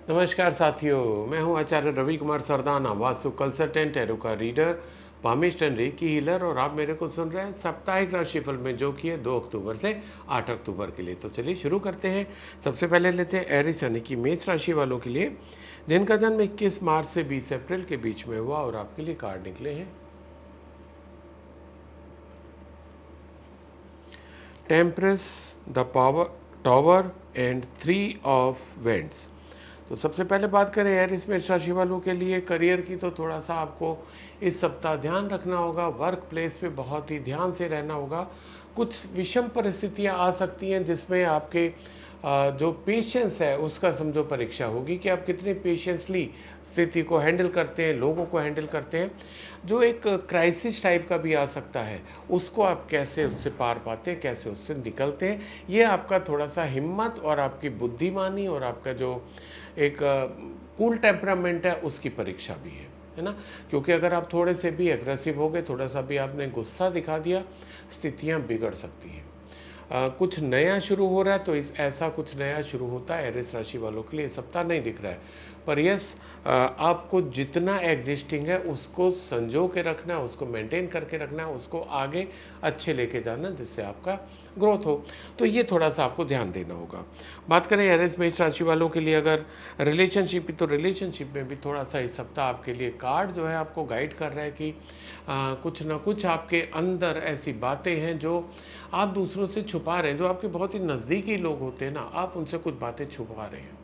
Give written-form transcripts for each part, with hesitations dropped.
नमस्कार साथियों, मैं हूं आचार्य रवि कुमार सरदाना, वास्तु कंसल्टेंट, एरो का reader, palmist and recce healer. और आप मेरे को सुन रहे हैं साप्ताहिक राशिफल में, जो कि है 2 अक्टूबर से 8 अक्टूबर के लिए। तो चलिए शुरू करते हैं। सबसे पहले लेते हैं एरिस यानी कि मेष राशि वालों के लिए, जिनका जन्म 21 मार्च से 20 अप्रैल के बीच में हुआ। और आपके लिए कार्ड निकले हैं temperance, the power tower and 3 of wands. तो सबसे पहले बात करें एरिस मेष राशि वालों के लिए करियर की, तो थोड़ा सा आपको इस सप्ताह ध्यान रखना होगा। वर्क प्लेस पे बहुत ही ध्यान से रहना होगा। कुछ विषम परिस्थितियां आ सकती हैं जिसमें आपके जो पेशेंस है उसका समझो परीक्षा होगी कि आप कितने पेशेंसली स्थिति को हैंडल करते हैं, लोगों को हैंडल करते हैं। जो एक क्राइसिस टाइप का भी आ सकता है, उसको आप कैसे उससे पार पाते हैं, कैसे उससे निकलते हैं। ये आपका थोड़ा सा हिम्मत और आपकी बुद्धिमानी और आपका जो एक कूल टेम्परामेंट है उसकी परीक्षा भी है ना। क्योंकि अगर आप थोड़े से भी एग्रेसिव हो गए, थोड़ा सा भी आपने गुस्सा दिखा दिया, स्थितियां बिगड़ सकती हैं। कुछ नया शुरू हो रहा है, तो इस ऐसा कुछ नया शुरू होता है एरिस राशि वालों के लिए सप्ताह नहीं दिख रहा है। पर यस, आपको जितना एग्जिस्टिंग है उसको संजो के रखना है, उसको मेंटेन करके रखना है, उसको आगे अच्छे लेके जाना, जिससे आपका ग्रोथ हो। तो ये थोड़ा सा आपको ध्यान देना होगा। बात करें एरिस मेष राशि वालों के लिए अगर रिलेशनशिप की, तो रिलेशनशिप में भी थोड़ा सा इस सप्ताह आपके लिए कार्ड जो है आपको गाइड कर रहा है कि कुछ ना कुछ आपके अंदर ऐसी बातें हैं जो आप दूसरों से छुपा रहे हैं। जो आपके बहुत ही नज़दीकी लोग होते हैं ना, आप उनसे कुछ बातें छुपा रहे हैं।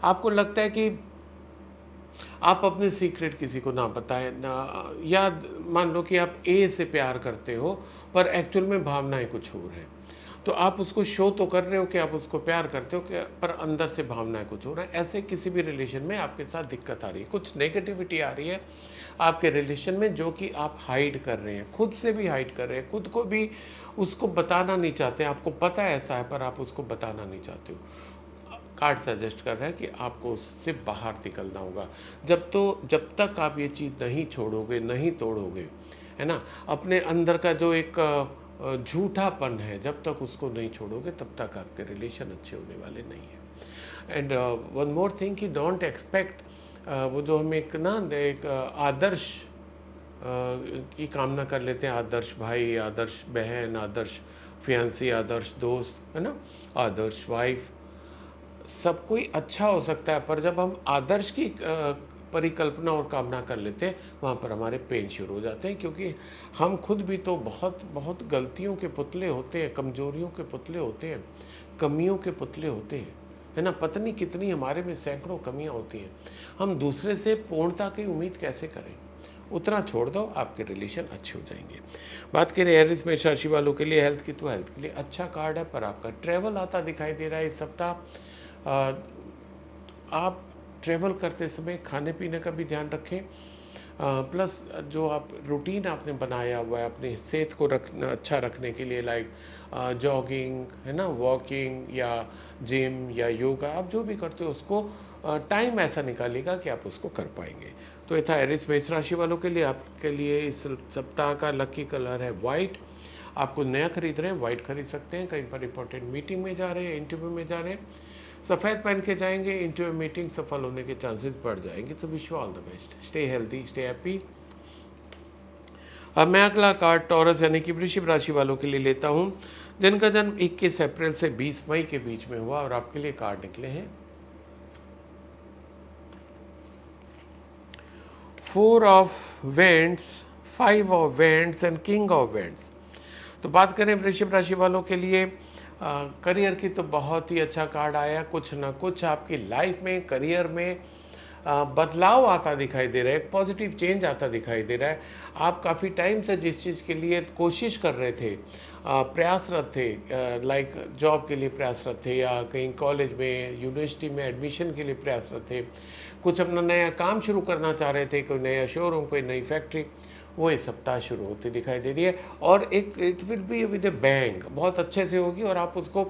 आपको लगता है कि आप अपने सीक्रेट किसी को ना बताएं ना, या मान लो कि आप ए से प्यार करते हो पर एक्चुअल में भावनाएं कुछ और हैं। तो आप उसको शो तो कर रहे हो कि आप उसको प्यार करते हो पर अंदर से भावनाएं कुछ हो रहा है। ऐसे किसी भी रिलेशन में आपके साथ दिक्कत आ रही है, कुछ नेगेटिविटी आ रही है आपके रिलेशन में, जो कि आप हाइड कर रहे हैं, खुद से भी हाइड कर रहे हैं, खुद को भी उसको बताना नहीं चाहते। आपको पता है ऐसा है पर आप उसको बताना नहीं चाहते हो। कार्ड सजेस्ट कर रहा है कि आपको उससे बाहर निकलना होगा। जब तक आप ये चीज़ नहीं छोड़ोगे, नहीं तोड़ोगे, है ना, अपने अंदर का जो एक झूठापन है, जब तक उसको नहीं छोड़ोगे तब तक आपके रिलेशन अच्छे होने वाले नहीं हैं। एंड वन मोर थिंग कि डोंट एक्सपेक्ट, वो जो हम एक ना एक आदर्श की कामना कर लेते हैं, आदर्श भाई, आदर्श बहन, आदर्श फियांसी, आदर्श दोस्त, है ना, आदर्श वाइफ। सब कोई अच्छा हो सकता है, पर जब हम आदर्श की परिकल्पना और कामना कर लेते हैं, वहाँ पर हमारे पेन शुरू हो जाते हैं। क्योंकि हम खुद भी तो बहुत बहुत गलतियों के पुतले होते हैं, कमजोरियों के पुतले होते हैं, कमियों के पुतले होते हैं, है ना। पता नहीं कितनी हमारे में सैकड़ों कमियाँ होती हैं। हम दूसरे से पूर्णता की उम्मीद कैसे करें। उतना छोड़ दो, आपके रिलेशन अच्छे हो जाएंगे। बात करें एरिस मेष राशि वालों के लिए हेल्थ की, तो हेल्थ के लिए अच्छा कार्ड है, पर आपका ट्रैवल आता दिखाई दे रहा है इस सप्ताह। आप ट्रैवल करते समय खाने पीने का भी ध्यान रखें। प्लस जो आप रूटीन आपने बनाया हुआ है अपनी सेहत को अच्छा रखने के लिए, लाइक जॉगिंग, है ना, वॉकिंग या जिम या योगा, आप जो भी करते हो उसको टाइम ऐसा निकालिएगा कि आप उसको कर पाएंगे। तो ये था एरिस मेष राशि वालों के लिए। आपके लिए इस सप्ताह का लकी कलर है वाइट। आपको नया खरीद रहे हैं, वाइट खरीद सकते हैं। कहीं पर इंपॉर्टेंट मीटिंग में जा रहे हैं, इंटरव्यू में जा रहे हैं, सफ़ेद पहन के जाएंगे, इंटरव्यू मीटिंग सफल होने के चांसेस बढ़ जाएंगे। तो wish you all the best, stay healthy, stay happy. अब मैं अगला कार्ड टॉरस यानी कि वृश्चिक राशि वालों के लिए लेता हूं, जिनका जन्म 21 अप्रैल से 20 मई के बीच में हुआ। और आपके लिए कार्ड निकले हैं 4 of vents, 5 of vents and king of wands. तो बात करें वृश्चिक राशि वालों के लिए करियर की, तो बहुत ही अच्छा कार्ड आया। कुछ ना कुछ आपकी लाइफ में, करियर में बदलाव आता दिखाई दे रहा है, एक पॉजिटिव चेंज आता दिखाई दे रहा है। आप काफ़ी टाइम से जिस चीज़ के लिए कोशिश कर रहे थे, प्रयासरत थे, लाइक जॉब के लिए प्रयासरत थे, या कहीं कॉलेज में, यूनिवर्सिटी में एडमिशन के लिए प्रयासरत थे, कुछ अपना नया काम शुरू करना चाह रहे थे, कोई नया शोरूम, कोई नई फैक्ट्री, वो इस सप्ताह शुरू होती दिखाई दे रही है। और एक it will be with A bang, बहुत अच्छे से होगी। और आप उसको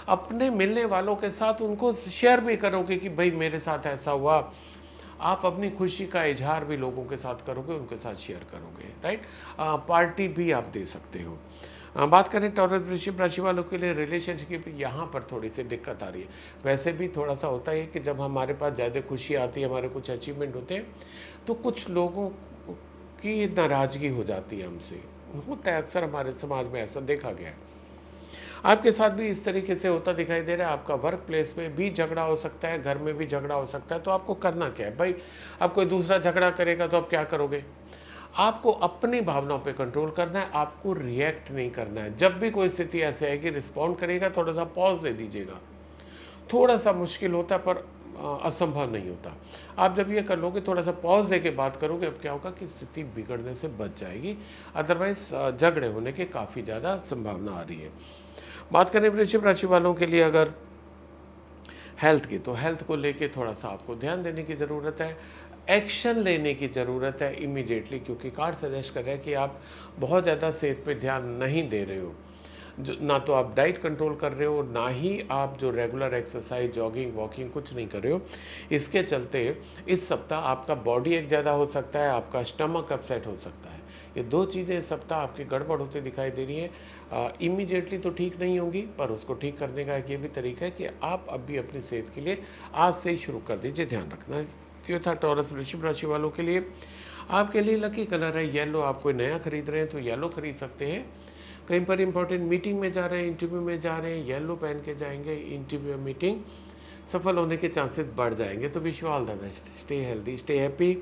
अपने मिलने वालों के साथ उनको शेयर भी करोगे कि भाई मेरे साथ ऐसा हुआ। आप अपनी खुशी का इजहार भी लोगों के साथ करोगे, उनके साथ शेयर करोगे, राइट। पार्टी भी आप दे सकते हो। बात करें टॉरस वृश्चिक राशि वालों के लिए रिलेशनशिप, यहाँ पर थोड़ी सी दिक्कत आ रही है। वैसे भी थोड़ा सा होता है कि जब हमारे पास ज़्यादा खुशी आती है, हमारे कुछ अचीवमेंट होते हैं, तो कुछ लोगों की नाराज़गी हो जाती है हमसे, होता है अक्सर हमारे समाज में, ऐसा देखा गया है। आपके साथ भी इस तरीके से होता दिखाई दे रहा है। आपका वर्क प्लेस में भी झगड़ा हो सकता है, घर में भी झगड़ा हो सकता है। तो आपको करना क्या है भाई? अब कोई दूसरा झगड़ा करेगा तो आप क्या करोगे? आपको अपनी भावनाओं पे कंट्रोल करना है, आपको रिएक्ट नहीं करना है। जब भी कोई स्थिति ऐसे आएगी, रिस्पॉन्ड करेगा, थोड़ा सा पॉज दे दीजिएगा। थोड़ा सा मुश्किल होता है पर असंभव नहीं होता। आप जब ये कर लोगे, थोड़ा सा पॉज दे के बात करोगे, अब क्या होगा कि स्थिति बिगड़ने से बच जाएगी। अदरवाइज झगड़े होने की काफ़ी ज़्यादा संभावना आ रही है। बात करें वृश्चिक राशि वालों के लिए अगर हेल्थ की, तो हेल्थ को लेके थोड़ा सा आपको ध्यान देने की ज़रूरत है, एक्शन लेने की ज़रूरत है इमीडिएटली, क्योंकि कार्ड सजेस्ट कर रहे हैं कि आप बहुत ज़्यादा सेहत पे ध्यान नहीं दे रहे हो। जो ना तो आप डाइट कंट्रोल कर रहे हो, ना ही आप जो रेगुलर एक्सरसाइज, जॉगिंग, वॉकिंग कुछ नहीं कर रहे हो। इसके चलते इस सप्ताह आपका बॉडी एक ज़्यादा हो सकता है, आपका स्टमक अपसेट हो सकता है। ये दो चीज़ें इस सप्ताह आपकी गड़बड़ होती दिखाई दे रही हैं। इमीडिएटली तो ठीक नहीं होंगी, पर उसको ठीक करने का एक ये भी तरीका है कि आप अभी अपनी सेहत के लिए आज से ही शुरू कर दीजिए, ध्यान रखना है। ये था टॉरस वृश्चिक राशि वालों के लिए। आपके लिए लकी कलर है येलो। आप कोई नया खरीद रहे हैं तो येलो खरीद सकते हैं। कहीं पर इंपॉर्टेंट मीटिंग में जा रहे हैं, इंटरव्यू में जा रहे हैं, येलो पहन के जाएंगे, इंटरव्यू मीटिंग सफल होने के चांसेस बढ़ जाएंगे। तो wish you all the best, stay healthy, stay happy.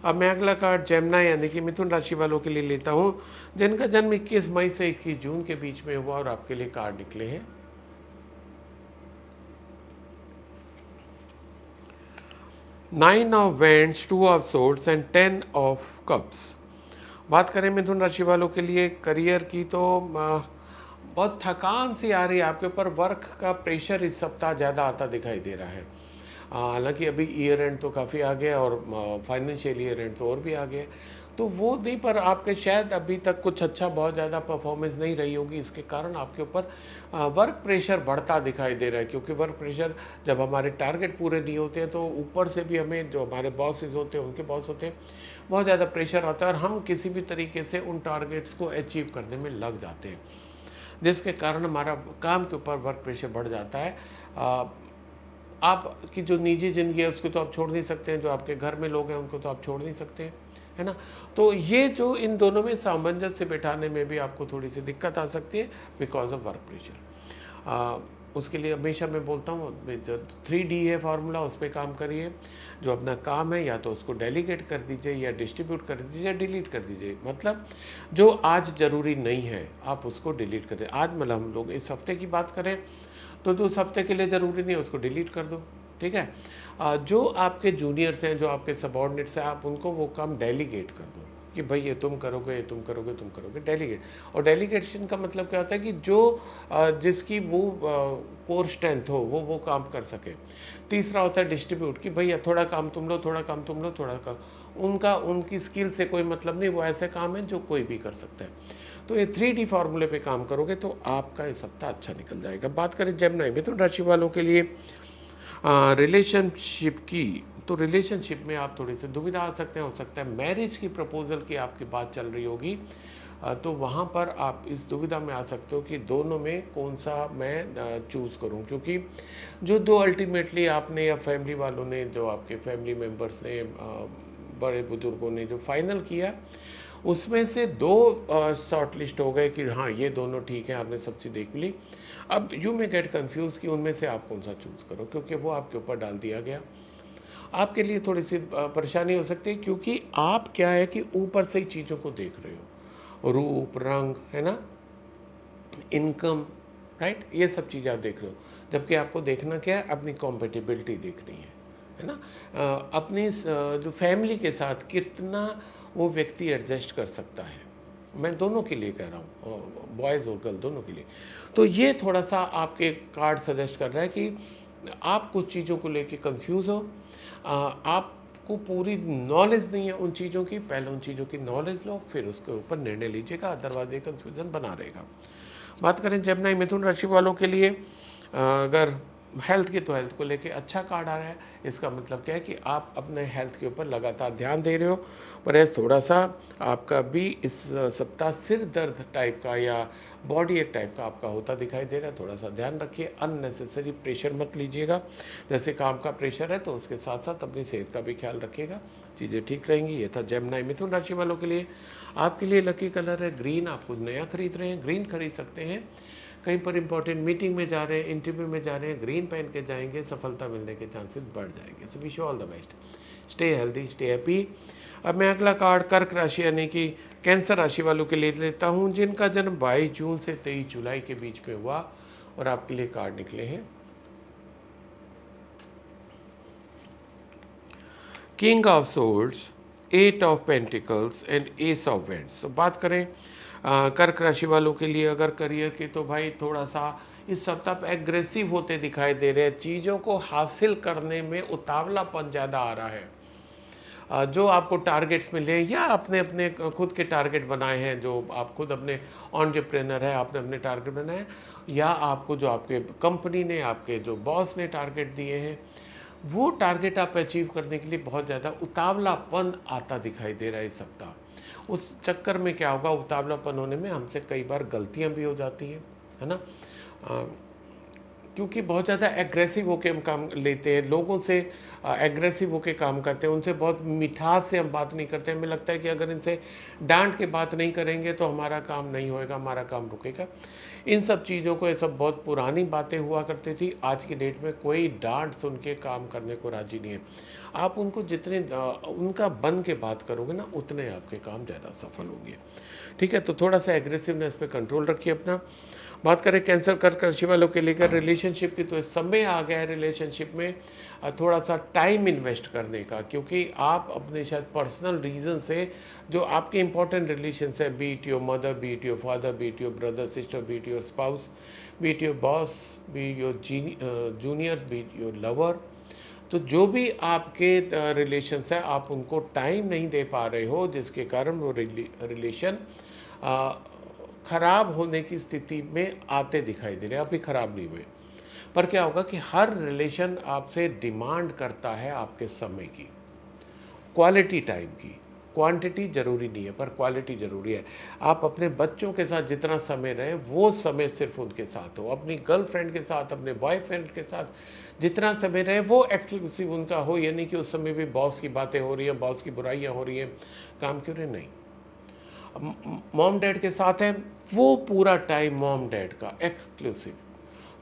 अब मैं अगला कार्ड जेमिनी यानी कि मिथुन राशि वालों के लिए लेता हूँ, जिनका जन्म 21 मई से 21 जून के बीच में हुआ, और आपके लिए कार्ड निकले हैं 9 of vends, 2 of swords and 10 of cups. बात करें मिथुन राशि वालों के लिए करियर की, तो बहुत थकान सी आ रही है आपके ऊपर। वर्क का प्रेशर इस सप्ताह ज़्यादा आता दिखाई दे रहा है। हालांकि अभी ईयर एंड तो काफ़ी आ गया, और फाइनेंशियल ईयर एंड तो और भी आ गया, तो वो नहीं, पर आपके शायद अभी तक कुछ अच्छा बहुत ज़्यादा परफॉर्मेंस नहीं रही होगी। इसके कारण आपके ऊपर वर्क प्रेशर बढ़ता दिखाई दे रहा है, क्योंकि वर्क प्रेशर जब हमारे टारगेट पूरे नहीं होते हैं, तो ऊपर से भी हमें, जो हमारे बॉसेस होते हैं, उनके बॉस होते हैं, बहुत ज़्यादा प्रेशर आता है, और हम किसी भी तरीके से उन टारगेट्स को अचीव करने में लग जाते हैं, जिसके कारण हमारा काम के ऊपर वर्क प्रेशर बढ़ जाता है। आपकी जो निजी ज़िंदगी है उसको तो आप छोड़ नहीं सकते हैं, जो आपके घर में लोग हैं उनको तो आप छोड़ नहीं सकते, है ना। तो ये जो इन दोनों में सामंजस्य बिठाने में भी आपको थोड़ी सी दिक्कत आ सकती है, बिकॉज ऑफ वर्क प्रेशर। उसके लिए हमेशा मैं बोलता हूँ, जो 3D है फार्मूला, उस पर काम करिए। जो अपना काम है, या तो उसको डेलीगेट कर दीजिए, या डिस्ट्रीब्यूट कर दीजिए, या डिलीट कर दीजिए। मतलब जो आज ज़रूरी नहीं है आप उसको डिलीट कर दें। आज मतलब हम लोग इस हफ्ते की बात करें, तो जो उस हफ्ते के लिए ज़रूरी नहीं है उसको डिलीट कर दो, ठीक है। जो आपके जूनियर्स हैं, जो आपके सबॉर्डिनेट्स हैं, आप उनको वो काम डेलीगेट कर दो कि भाई ये तुम करोगे, ये तुम करोगे, तुम करोगे, डेलीगेट। और डेलीगेशन का मतलब क्या होता है कि जो जिसकी वो कोर स्ट्रेंथ हो, वो काम कर सके। तीसरा होता है डिस्ट्रीब्यूट, कि भैया थोड़ा काम तुम लो, थोड़ा काम तुम लो, थोड़ा काम उनका, उनकी स्किल से कोई मतलब नहीं, वो ऐसे काम है जो कोई भी कर सकता है। तो ये 3D फार्मूले पे काम करोगे तो आपका ये सप्ताह अच्छा निकल जाएगा। बात करें जेमिनी मिथुन राशि वालों के लिए रिलेशनशिप की, तो रिलेशनशिप में आप थोड़े से दुविधा आ सकते हैं। हो सकता है मैरिज की प्रपोजल की आपकी बात चल रही होगी, तो वहाँ पर आप इस दुविधा में आ सकते हो कि दोनों में कौन सा मैं चूज़ करूँ, क्योंकि जो दो अल्टीमेटली आपने, या फैमिली वालों ने, जो आपके फैमिली मेम्बर्स ने, बड़े बुजुर्गों ने जो फाइनल किया, उसमें से दो शॉर्ट लिस्ट हो गए कि हाँ ये दोनों ठीक है, आपने सब चीज़ देख ली। अब यू मे गेट कन्फ्यूज़ कि उनमें से आप कौन सा चूज़ करो, क्योंकि वो आपके ऊपर डाल दिया गया। आपके लिए थोड़ी सी परेशानी हो सकती है, क्योंकि आप क्या है कि ऊपर से ही चीज़ों को देख रहे हो, रूप रंग, है ना, इनकम, राइट, ये सब चीज़ें आप देख रहे हो। जबकि आपको देखना क्या है, अपनी कॉम्पेटिबिलिटी देखनी है ना। अपनी जो फैमिली के साथ कितना वो व्यक्ति एडजस्ट कर सकता है। मैं दोनों के लिए कह रहा हूँ, बॉयज़ और गर्ल दोनों के लिए। तो ये थोड़ा सा आपके कार्ड सजेस्ट कर रहा है कि आप कुछ चीज़ों को लेके कंफ्यूज हो, आपको पूरी नॉलेज नहीं है उन चीज़ों की। पहले उन चीज़ों की नॉलेज लो, फिर उसके ऊपर निर्णय लीजिएगा, अदरवाइज ये कन्फ्यूज़न बना रहेगा। बात करें जेमिनी मिथुन राशि वालों के लिए, अगर हेल्थ की तो हेल्थ को लेके अच्छा कार्ड आ रहा है। इसका मतलब क्या है कि आप अपने हेल्थ के ऊपर लगातार ध्यान दे रहे हो। पर ऐसे थोड़ा सा आपका भी इस सप्ताह सिर दर्द टाइप का या बॉडी एक टाइप का आपका होता दिखाई दे रहा है। थोड़ा सा ध्यान रखिए, अननेसेसरी प्रेशर मत लीजिएगा। जैसे काम का प्रेशर है तो उसके साथ साथ अपनी सेहत का भी ख्याल रखिएगा, चीज़ें ठीक रहेंगी। ये था जेमिनी मिथुन राशि वालों के लिए। आपके लिए लकी कलर है ग्रीन। आप कुछ नया खरीद रहे हैं, ग्रीन खरीद सकते हैं। कहीं पर इंपॉर्टेंट मीटिंग में जा रहे हैं, इंटरव्यू में जा रहे हैं, ग्रीन पहन के जाएंगे, सफलता मिलने के चांसेस बढ़ जाएंगे। So wish you all the best, stay healthy, stay happy. अब मैं अगला कार्ड कर्क राशि यानी कि कैंसर राशि वालों के लिए लेता हूँ, जिनका जन्म 22 जून से 23 जुलाई के बीच में हुआ। और आपके लिए कार्ड निकले हैं king of swords, eight of pentacles and ace of wands. तो बात करें कर्क राशि वालों के लिए अगर करियर की, तो भाई थोड़ा सा इस सप्ताह एग्रेसिव होते दिखाई दे रहे हैं। चीज़ों को हासिल करने में उतावलापन ज़्यादा आ रहा है। जो आपको टारगेट्स मिले या अपने अपने खुद के टारगेट बनाए हैं, जो आप खुद अपने एंटरप्रेन्योर है, आपने अपने टारगेट बनाए हैं, या आपको जो आपके कंपनी ने, आपके जो बॉस ने टारगेट दिए हैं, वो टारगेट आप अचीव करने के लिए बहुत ज़्यादा उतावलापन आता दिखाई दे रहा है इस सप्ताह। उस चक्कर में क्या होगा, उतावलापन होने में हमसे कई बार गलतियां भी हो जाती हैं, है ना। क्योंकि बहुत ज़्यादा एग्रेसिव होके हम काम लेते हैं, लोगों से एग्रेसिव होके काम करते हैं, उनसे बहुत मिठास से हम बात नहीं करते। हमें लगता है कि अगर इनसे डांट के बात नहीं करेंगे तो हमारा काम नहीं होएगा, हमारा काम रुकेगा। इन सब चीज़ों को, ये सब बहुत पुरानी बातें हुआ करती थी। आज की डेट में कोई डांट सुन के काम करने को राजी नहीं है। आप उनको जितने उनका बन के बात करोगे ना, उतने आपके काम ज़्यादा सफल होंगे। ठीक है, तो थोड़ा सा एग्रेसिवनेस पे कंट्रोल रखिए अपना। बात करें कैंसर कर्क राशि वालों के लेकर रिलेशनशिप की, तो समय आ गया है रिलेशनशिप में थोड़ा सा टाइम इन्वेस्ट करने का, क्योंकि आप अपने शायद पर्सनल रीज़न से जो आपके इंपॉर्टेंट रिलेशन है, B it your mother, B it your father, B it your brother sister, B it your spouse, B it your boss, be your juniors, B it your lover, तो जो भी आपके relations हैं, आप उनको time नहीं दे पा रहे हो, जिसके कारण वो रिलेशन खराब होने की स्थिति में आते दिखाई दे रहे हैं। अभी खराब नहीं हुए, पर क्या होगा कि हर रिलेशन आपसे डिमांड करता है आपके समय की, क्वालिटी टाइम की। क्वांटिटी जरूरी नहीं है, पर क्वालिटी जरूरी है। आप अपने बच्चों के साथ जितना समय रहें, वो समय सिर्फ उनके साथ हो। अपनी गर्लफ्रेंड के साथ, अपने बॉयफ्रेंड के साथ जितना समय रहे, वो एक्सक्लूसिव उनका हो। यानी कि उस समय भी बॉस की बातें हो रही हैं, बॉस की बुराइयां हो रही हैं, काम क्यों रहे, नहीं। मॉम डैड के साथ है, वो पूरा टाइम मॉम डैड का एक्सक्लूसिव।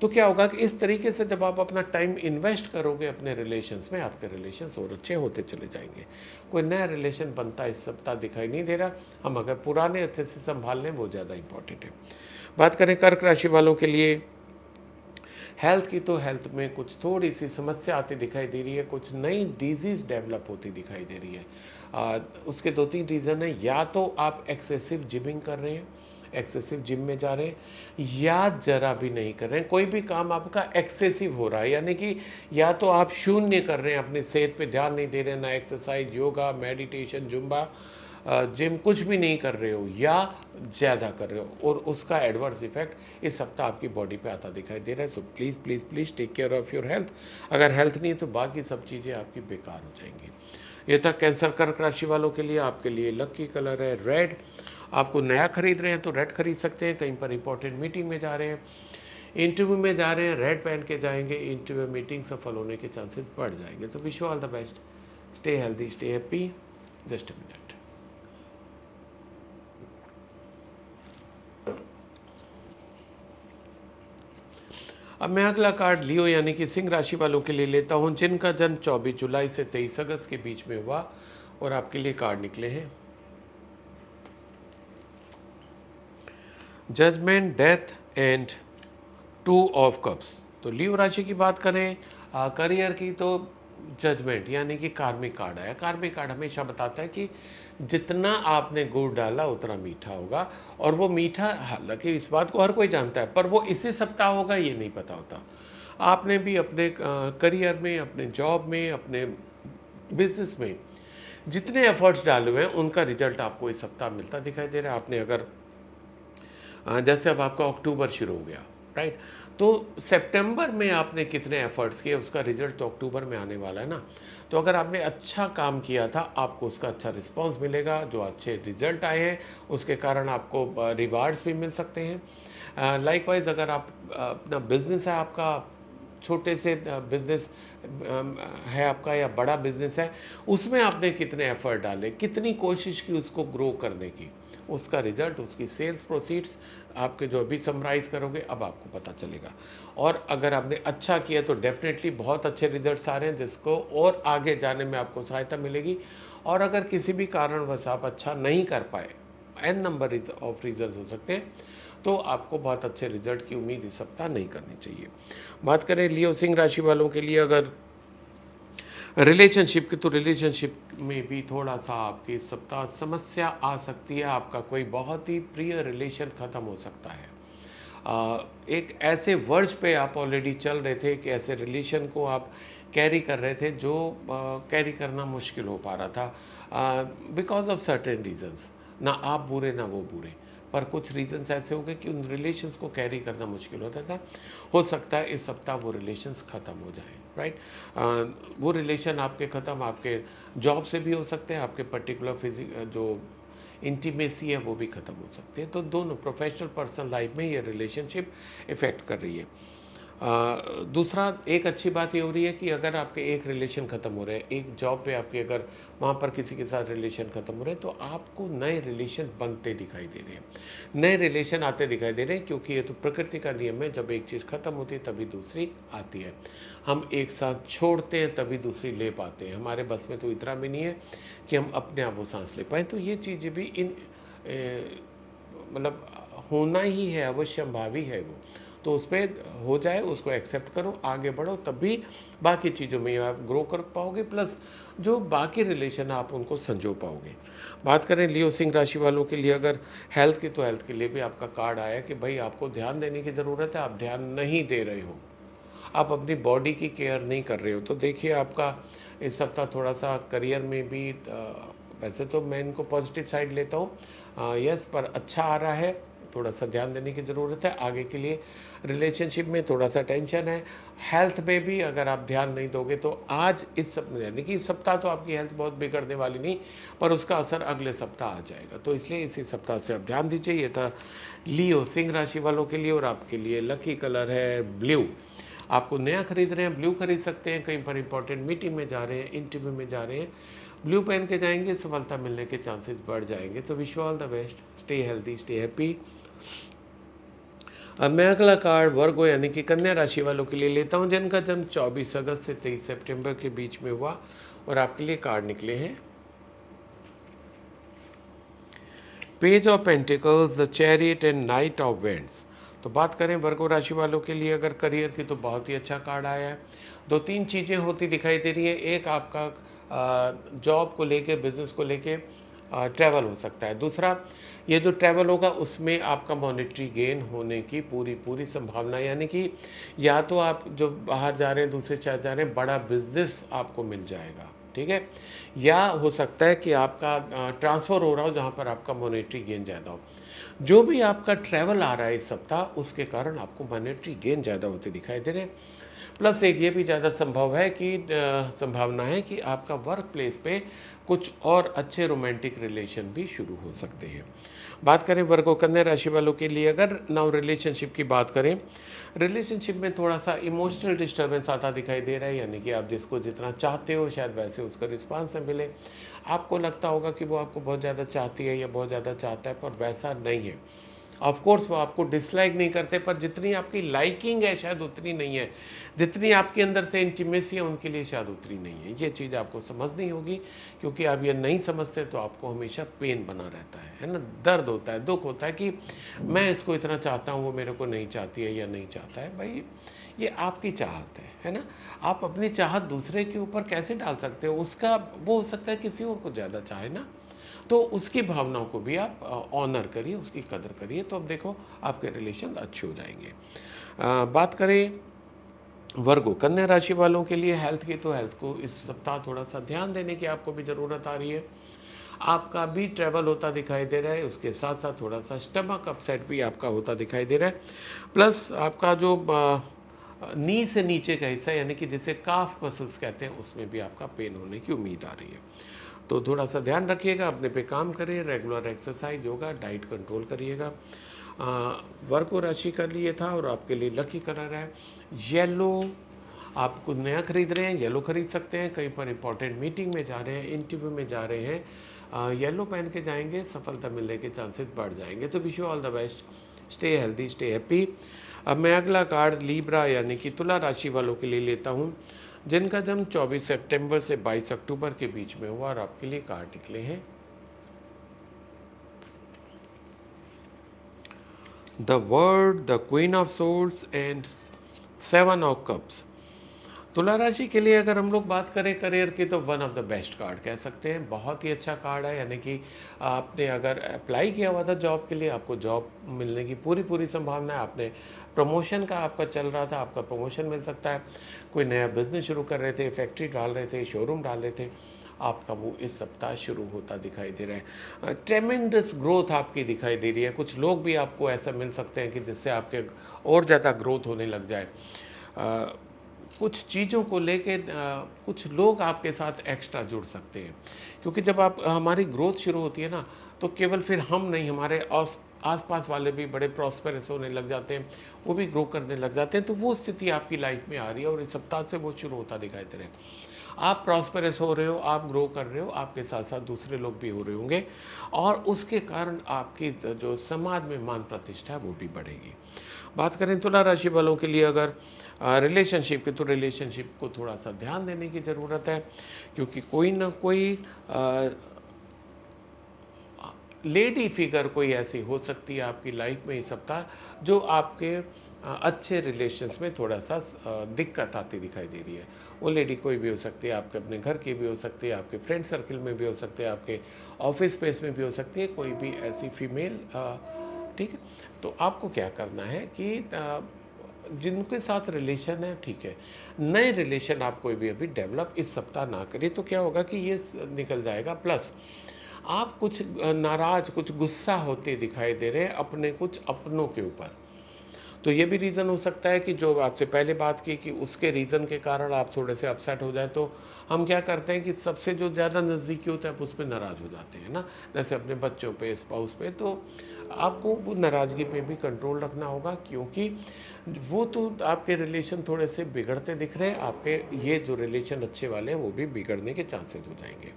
तो क्या होगा कि इस तरीके से जब आप अपना टाइम इन्वेस्ट करोगे अपने रिलेशंस में, आपके रिलेशंस और अच्छे होते चले जाएंगे। कोई नया रिलेशन बनता इस सप्ताह दिखाई नहीं दे रहा। हम अगर पुराने अच्छे से संभाल लें, वो ज़्यादा इंपॉर्टेंट है। बात करें कर्क राशि वालों के लिए हेल्थ की, तो हेल्थ में कुछ थोड़ी सी समस्या आती दिखाई दे रही है, कुछ नई डिजीज़ डेवलप होती दिखाई दे रही है। उसके दो तीन रीज़न है। या तो आप एक्सेसिव जिमिंग कर रहे हैं, एक्सेसिव जिम में जा रहे हैं, या जरा भी नहीं कर रहे हैं, कोई भी काम आपका एक्सेसिव हो रहा है। यानी कि या तो आप शून्य कर रहे हैं, अपनी सेहत पे ध्यान नहीं दे रहे हैं, ना exercise, yoga, meditation, Zumba, gym, कुछ भी नहीं कर रहे हो, या ज़्यादा कर रहे हो, और उसका एडवर्स इफेक्ट इस सप्ताह आपकी बॉडी पे आता दिखाई दे रहा है। So please please please take care of your health. अगर हेल्थ नहीं है तो बाकी सब चीज़ें आपकी बेकार हो जाएंगी। ये था कैंसर कर्क राशि वालों के लिए। आपके लिए लकी कलर है रेड। आपको नया खरीद रहे हैं तो रेड खरीद सकते हैं। कहीं पर इंपॉर्टेंट मीटिंग में जा रहे हैं, इंटरव्यू में जा रहे हैं, रेड पहन के जाएंगे, इंटरव्यू मीटिंग सफल होने के चांसेस बढ़ जाएंगे। तो wish you all the best, stay healthy, stay happy. Just a minute. अब मैं अगला कार्ड लियो यानी कि सिंह राशि वालों के लिए लेता हूं, जिनका जन्म 24 जुलाई से 23 अगस्त के बीच में हुआ। और आपके लिए कार्ड निकले हैं judgement, death and two of cups. तो लियो राशि की बात करें करियर की, तो जजमेंट यानी कि कार्मिक कार्ड आया। कार्मिक कार्ड हमेशा बताता है कि जितना आपने गुड़ डाला उतना मीठा होगा। और वो मीठा, हालांकि इस बात को हर कोई जानता है, पर वो इसी सप्ताह होगा ये नहीं पता होता। आपने भी अपने करियर में, अपने जॉब में, अपने बिजनेस में जितने एफर्ट्स डाले हुए हैं, उनका रिजल्ट आपको इस सप्ताह मिलता दिखाई दे रहा है। आपने अगर जैसे अब आपका अक्टूबर शुरू हो गया, राइट। तो सितंबर में आपने कितने एफर्ट्स किए, उसका रिजल्ट तो अक्टूबर में आने वाला है ना। तो अगर आपने अच्छा काम किया था, आपको उसका अच्छा रिस्पांस मिलेगा। जो अच्छे रिजल्ट आए हैं उसके कारण आपको रिवार्ड्स भी मिल सकते हैं। लाइकवाइज अगर आप अपना बिजनेस है आपका, छोटे से बिजनेस है आपका या बड़ा बिजनेस है, उसमें आपने कितने एफर्ट डाले, कितनी कोशिश की उसको ग्रो करने की, उसका रिजल्ट, उसकी सेल्स प्रोसीड्स आपके जो अभी समराइज करोगे अब आपको पता चलेगा। और अगर आपने अच्छा किया तो डेफिनेटली बहुत अच्छे रिजल्ट्स आ रहे हैं जिसको और आगे जाने में आपको सहायता मिलेगी। और अगर किसी भी कारणवश आप अच्छा नहीं कर पाए, एन नंबर ऑफ रीजन हो सकते हैं, तो आपको बहुत अच्छे रिजल्ट की उम्मीद इस सप्ताह नहीं करनी चाहिए। बात करें लियो सिंह राशि वालों के लिए अगर रिलेशनशिप की, तो रिलेशनशिप में भी थोड़ा सा आपके इस सप्ताह समस्या आ सकती है। आपका कोई बहुत ही प्रिय रिलेशन ख़त्म हो सकता है। एक ऐसे वर्ज पे आप ऑलरेडी चल रहे थे कि ऐसे रिलेशन को आप कैरी कर रहे थे जो कैरी करना मुश्किल हो पा रहा था बिकॉज ऑफ सर्टेन रीजंस। ना आप बुरे ना वो बुरे, पर कुछ रीजंस ऐसे हो गए कि उन रिलेशंस को कैरी करना मुश्किल होता था। हो सकता है इस सप्ताह वो रिलेशंस ख़त्म हो जाएं, राइट। वो रिलेशन आपके ख़त्म आपके जॉब से भी हो सकते हैं, आपके पर्टिकुलर जो इंटीमेसी है वो भी ख़त्म हो सकती है। तो दोनों प्रोफेशनल पर्सनल लाइफ में ये रिलेशनशिप इफ़ेक्ट कर रही है। दूसरा एक अच्छी बात ये हो रही है कि अगर आपके एक रिलेशन ख़त्म हो रहे हैं, एक जॉब पे आपकी अगर वहाँ पर किसी के साथ रिलेशन ख़त्म हो रहे हैं, तो आपको नए रिलेशन बनते दिखाई दे रहे हैं, नए रिलेशन आते दिखाई दे रहे हैं, क्योंकि ये तो प्रकृति का नियम है। जब एक चीज़ ख़त्म होती है तभी दूसरी आती है। हम एक साथ छोड़ते हैं तभी दूसरी ले पाते हैं। हमारे बस में तो इतना भी नहीं है कि हम अपने आप वो सांस ले पाएँ। तो ये चीज़ें भी मतलब होना ही है, अवश्यंभावी है वो। तो उस पर हो जाए, उसको एक्सेप्ट करो, आगे बढ़ो, तभी बाकी चीज़ों में आप ग्रो कर पाओगे, प्लस जो बाकी रिलेशन आप उनको संजो पाओगे। बात करें लियो सिंह राशि वालों के लिए अगर हेल्थ की, तो हेल्थ के लिए भी आपका कार्ड आया कि भाई आपको ध्यान देने की ज़रूरत है, आप ध्यान नहीं दे रहे हो, आप अपनी बॉडी की केयर नहीं कर रहे हो। तो देखिए आपका इस सप्ताह थोड़ा सा करियर में भी वैसे तो मैं इनको पॉजिटिव साइड लेता हूँ, यस, पर अच्छा आ रहा है। थोड़ा सा ध्यान देने की ज़रूरत है आगे के लिए। रिलेशनशिप में थोड़ा सा टेंशन है। हेल्थ में भी अगर आप ध्यान नहीं दोगे तो आज इस सप्ताह, यानी कि इस सप्ताह तो आपकी हेल्थ बहुत बिगड़ने वाली नहीं, पर उसका असर अगले सप्ताह आ जाएगा। तो इसलिए इसी सप्ताह से आप ध्यान दीजिए। ये था लियो सिंह राशि वालों के लिए। और आपके लिए लकी कलर है ब्लू। आपको नया खरीद रहे हैं, ब्लू खरीद सकते हैं। कहीं पर इंपॉर्टेंट मीटिंग में जा रहे हैं, इंटरव्यू में जा रहे हैं, ब्लू पहन के जाएंगे, सफलता मिलने के चांसेस बढ़ जाएंगे। तो wish you all the best, stay healthy, stay happy. अब मैं अगला कार्ड वर्गो यानी कि कन्या राशि वालों के लिए लेता हूं, जिनका जन्म 24 अगस्त से 23 सितंबर के बीच में हुआ। और आपके लिए कार्ड निकले हैं page of pentacles, the chariot and night of wands. तो बात करें वर्गो राशि वालों के लिए अगर करियर की, तो बहुत ही अच्छा कार्ड आया है। दो तीन चीज़ें होती दिखाई दे रही है। एक आपका जॉब को लेके, बिजनेस को लेके ट्रैवल हो सकता है। दूसरा, ये जो ट्रैवल होगा उसमें आपका मॉनेटरी गेन होने की पूरी पूरी संभावना, यानी कि या तो आप जो बाहर जा रहे हैं, दूसरे शहर जा रहे हैं, बड़ा बिजनेस आपको मिल जाएगा, ठीक है। या हो सकता है कि आपका ट्रांसफ़र हो रहा हो जहाँ पर आपका मॉनेटरी गेन ज़्यादा हो। जो भी आपका ट्रैवल आ रहा है इस सप्ताह, उसके कारण आपको मॉनेटरी गेन ज़्यादा होते दिखाई दे रहे हैं। प्लस एक ये भी ज़्यादा संभव है कि संभावना है कि आपका वर्क प्लेस पे कुछ और अच्छे रोमांटिक रिलेशन भी शुरू हो सकते हैं। बात करें वर्गो कन्या राशि वालों के लिए अगर नाउ रिलेशनशिप की बात करें, रिलेशनशिप में थोड़ा सा इमोशनल डिस्टर्बेंस आता दिखाई दे रहा है, यानी कि आप जिसको जितना चाहते हो शायद वैसे उसका रिस्पांस न मिले। आपको लगता होगा कि वो आपको बहुत ज़्यादा चाहती है या बहुत ज़्यादा चाहता है, पर वैसा नहीं है। ऑफ कोर्स वो आपको डिसलाइक नहीं करते, पर जितनी आपकी लाइकिंग है शायद उतनी नहीं है, जितनी आपके अंदर से इंटीमेसी है उनके लिए शायद उतनी नहीं है। ये चीज़ आपको समझनी होगी, क्योंकि आप ये नहीं समझते तो आपको हमेशा पेन बना रहता है ना, दर्द होता है, दुख होता है कि मैं इसको इतना चाहता हूँ, वो मेरे को नहीं चाहती है या नहीं चाहता है। भाई ये आपकी चाहत है ना। आप अपनी चाहत दूसरे के ऊपर कैसे डाल सकते हो? उसका वो हो सकता है किसी और को ज़्यादा चाहे ना, तो उसकी भावनाओं को भी आप ऑनर करिए, उसकी कदर करिए, तो अब देखो आपके रिलेशन अच्छे हो जाएंगे। बात करें वर्गो कन्या राशि वालों के लिए हेल्थ की, तो हेल्थ को इस सप्ताह थोड़ा सा ध्यान देने की आपको भी ज़रूरत आ रही है। आपका भी ट्रैवल होता दिखाई दे रहा है, उसके साथ साथ थोड़ा सा स्टमक अपसेट भी आपका होता दिखाई दे रहा है, प्लस आपका जो नी से नीचे का हिस्सा यानी कि जिसे काफ मसल्स कहते हैं उसमें भी आपका पेन होने की उम्मीद आ रही है। तो थोड़ा सा ध्यान रखिएगा, अपने पे काम करिए, regular exercise, yoga, diet control करिएगा। वर्क और राशि का लिए था और आपके लिए लकी कलर है येलो। आप कुछ नया खरीद रहे हैं, येलो खरीद सकते हैं। कहीं पर इंपॉर्टेंट मीटिंग में जा रहे हैं, इंटरव्यू में जा रहे हैं, येलो पहन के जाएंगे, सफलता मिलने के चांसेस बढ़ जाएंगे। तो wish you all the best, stay healthy, stay happy. अब मैं अगला कार्ड लीब्रा यानी कि तुला राशि वालों के लिए लेता हूँ, जिनका जन्म 24 सितंबर से 22 अक्टूबर के बीच में हुआ, और आपके लिए कार्ड निकले हैं the word, the queen of swords and 7 of cups. तुला राशि के लिए अगर हम लोग बात करें करियर की, तो one of the best card कह सकते हैं। बहुत ही अच्छा कार्ड है, यानी कि आपने अगर अप्लाई किया हुआ था जॉब के लिए, आपको जॉब मिलने की पूरी पूरी संभावना है। आपने प्रमोशन का आपका चल रहा था, आपका प्रमोशन मिल सकता है। कोई नया बिजनेस शुरू कर रहे थे, फैक्ट्री डाल रहे थे, शोरूम डाल रहे थे, आपका वो इस सप्ताह शुरू होता दिखाई दे रहा है। ट्रेमेंडस ग्रोथ आपकी दिखाई दे रही है। कुछ लोग भी आपको ऐसा मिल सकते हैं कि जिससे आपके और ज़्यादा ग्रोथ होने लग जाए। कुछ चीज़ों को लेके कुछ लोग आपके साथ एक्स्ट्रा जुड़ सकते हैं, क्योंकि जब आप हमारी ग्रोथ शुरू होती है ना, तो केवल फिर हम नहीं, हमारे आसपास वाले भी बड़े प्रॉस्पेरस होने लग जाते हैं, वो भी ग्रो करने लग जाते हैं। तो वो स्थिति आपकी लाइफ में आ रही है और इस सप्ताह से वो शुरू होता दिखाई दे रहा है। आप प्रॉस्पेरस हो रहे हो, आप ग्रो कर रहे हो, आपके साथ साथ दूसरे लोग भी हो रहे होंगे, और उसके कारण आपकी जो समाज में मान प्रतिष्ठा है वो भी बढ़ेगी। बात करें तुला राशि वालों के लिए अगर रिलेशनशिप की, तो रिलेशनशिप को थोड़ा सा ध्यान देने की ज़रूरत है, क्योंकि कोई ना कोई लेडी फिगर कोई ऐसी हो सकती है आपकी लाइफ में इस सप्ताह, जो आपके अच्छे रिलेशंस में थोड़ा सा दिक्कत आती दिखाई दे रही है। वो लेडी कोई भी हो सकती है, आपके अपने घर की भी हो सकती है, आपके फ्रेंड सर्कल में भी हो सकती है, आपके ऑफिस स्पेस में भी हो सकती है, कोई भी ऐसी फीमेल। ठीक है, तो आपको क्या करना है कि जिनके साथ रिलेशन है, ठीक है, नए रिलेशन आप कोई भी अभी डेवलप इस सप्ताह ना करिए, तो क्या होगा कि ये निकल जाएगा। प्लस आप कुछ नाराज, कुछ गुस्सा होते दिखाई दे रहे हैं अपने कुछ अपनों के ऊपर। तो ये भी रीज़न हो सकता है कि जो आपसे पहले बात की कि उसके रीज़न के कारण आप थोड़े से अपसेट हो जाए। तो हम क्या करते हैं कि सबसे जो ज़्यादा नज़दीकी होता है आप उस पर नाराज़ हो जाते हैं ना, जैसे अपने बच्चों पे, स्पाउस पे। तो आपको वो नाराज़गी पे भी कंट्रोल रखना होगा, क्योंकि वो तो आपके रिलेशन थोड़े से बिगड़ते दिख रहे हैं, आपके ये जो रिलेशन अच्छे वाले हैं वो भी बिगड़ने के चांसेस हो जाएंगे।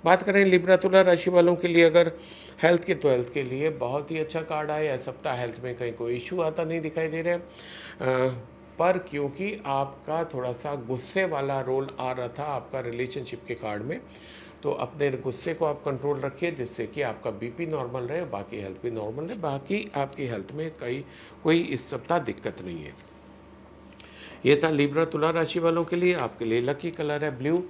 बात करें लिब्रा तुला राशि वालों के लिए अगर हेल्थ के, तो हेल्थ के लिए बहुत ही अच्छा कार्ड आया है सप्ताह। हेल्थ में कहीं कोई इशू आता नहीं दिखाई दे रहा है, पर क्योंकि आपका थोड़ा सा गुस्से वाला रोल आ रहा था आपका रिलेशनशिप के कार्ड में, तो अपने गुस्से को आप कंट्रोल रखिए, जिससे कि आपका बीपी नॉर्मल रहे, बाकी हेल्थ भी नॉर्मल रहे। बाकी आपकी हेल्थ में कोई इस सप्ताह दिक्कत नहीं है। ये था लिब्रा तुला राशि वालों के लिए। आपके लिए लकी कलर है ब्लू।